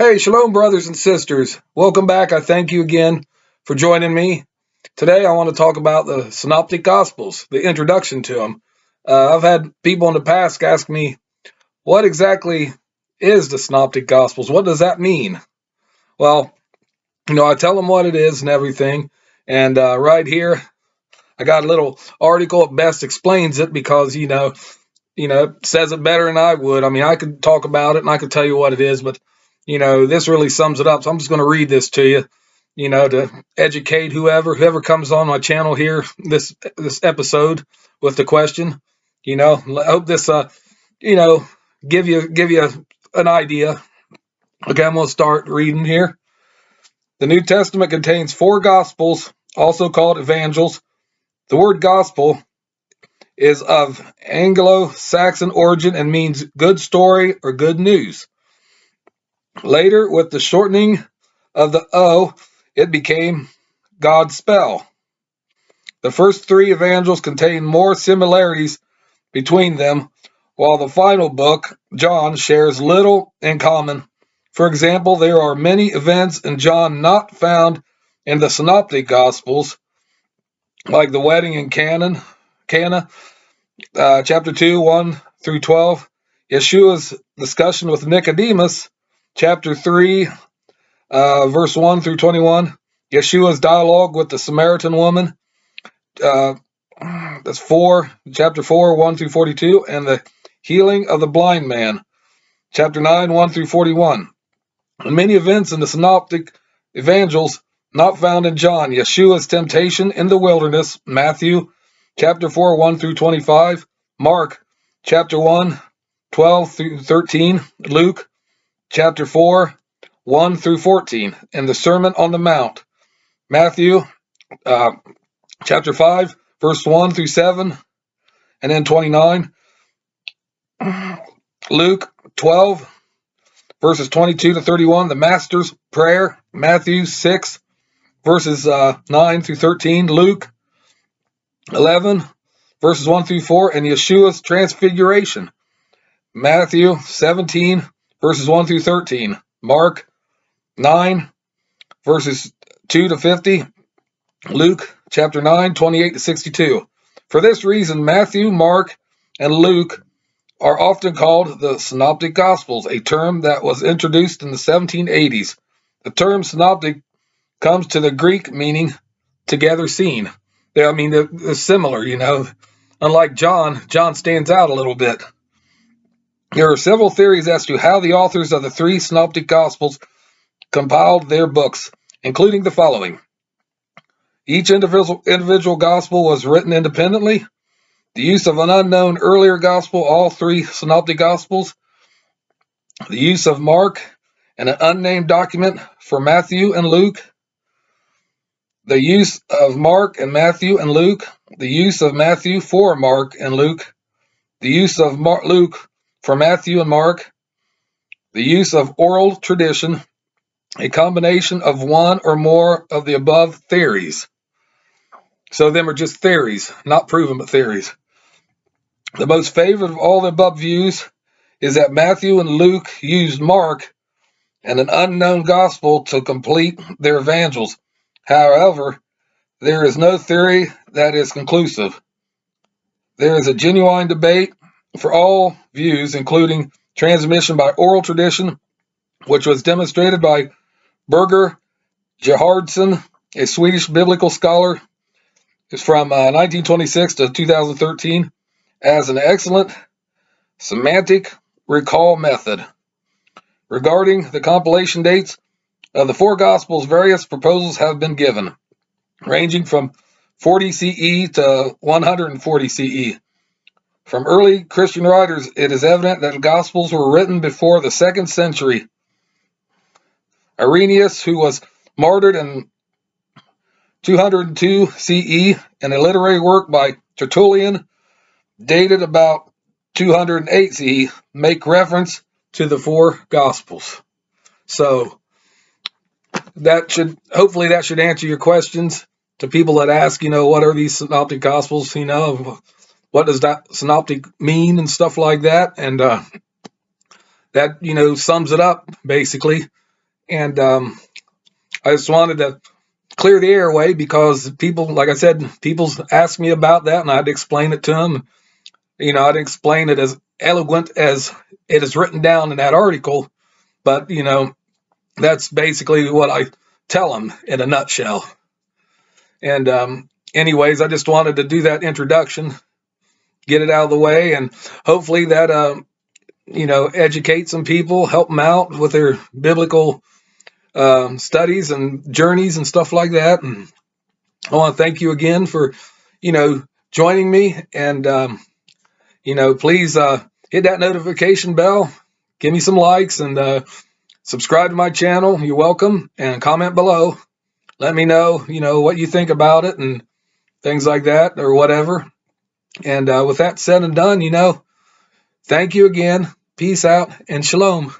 Hey, shalom, brothers and sisters. Welcome back. I thank you again for joining me. Today, I want to talk about the Synoptic Gospels, the introduction to them. I've had people in the past ask me, what exactly is the Synoptic Gospels? What does that mean? Well, I tell them what it is and everything. And right here, I got a little article. It best explains it because, it says it better than I would. I mean, I could talk about it and I could tell you what it is, but this really sums it up. So I'm just going to read this to you, to educate whoever comes on my channel here, this episode with the question. I hope this give you an idea. Okay, I'm going to start reading here. The New Testament contains 4 gospels, also called evangels. The word gospel is of Anglo-Saxon origin and means good story or good news. Later, with the shortening of the O, it became God's spell. The first 3 evangels contain more similarities between them, while the final book, John, shares little in common. For example, there are many events in John not found in the Synoptic Gospels, like the wedding in Cana, chapter 2, 1 through 12, Yeshua's discussion with Nicodemus, chapter 3, verse 1 through 21, Yeshua's dialogue with the Samaritan woman, that's chapter 4, 1 through 42, and the healing of the blind man, chapter 9, 1 through 41. And many events in the Synoptic Evangels not found in John, Yeshua's temptation in the wilderness, Matthew, chapter 4, 1 through 25, Mark, chapter 1, 12 through 13, Luke, chapter 4, 1 through 14, and the Sermon on the Mount, Matthew, chapter 5, verse 1 through 7, and then 29, Luke 12, verses 22 to 31, the Master's Prayer, Matthew 6, verses 9 through 13, Luke 11, verses 1 through 4, and Yeshua's Transfiguration, Matthew 17, verses 1 through 13, Mark 9, verses 2 to 50, Luke chapter 9, 28 to 62. For this reason, Matthew, Mark, and Luke are often called the Synoptic Gospels, a term that was introduced in the 1780s. The term synoptic comes to the Greek meaning together seen. They're similar, Unlike John stands out a little bit. There are several theories as to how the authors of the 3 Synoptic Gospels compiled their books, including the following. Each individual gospel was written independently. The use of an unknown earlier gospel, all 3 Synoptic Gospels. The use of Mark and an unnamed document for Matthew and Luke. The use of Mark and Matthew and Luke. The use of Matthew for Mark and Luke. The use of Luke for Matthew and Mark. The use of oral tradition. A combination of one or more of the above theories. So them are just theories, not proven, but theories. The most favored of all the above views is that Matthew and Luke used Mark and an unknown gospel to complete their evangels. However, there is no theory that is conclusive. There is a genuine debate for all views, including transmission by oral tradition, which was demonstrated by Birger Gerhardsson, a Swedish biblical scholar. It's from 1926 to 2013, as an excellent semantic recall method. Regarding the compilation dates of the 4 Gospels, various proposals have been given, ranging from 40 CE to 140 CE. From early Christian writers, it is evident that the Gospels were written before the 2nd century. Irenaeus, who was martyred in 202 CE, and a literary work by Tertullian, dated about 208 CE, make reference to the 4 Gospels. So hopefully that should answer your questions to people that ask, what are these Synoptic Gospels? What does that synoptic mean and stuff like that? And that, sums it up basically. And I just wanted to clear the airway because people, like I said, people asked me about that, and I had to explain it to them. I'd explain it as eloquent as it is written down in that article, but that's basically what I tell them in a nutshell. And anyways, I just wanted to do that introduction, get it out of the way, and hopefully that educate some people, help them out with their biblical studies and journeys and stuff like that. And I want to thank you again for joining me, and please hit that notification bell, give me some likes, and subscribe to my channel. You're welcome, and comment below. Let me know what you think about it and things like that, or whatever. And with that said and done, thank you again. Peace out and shalom.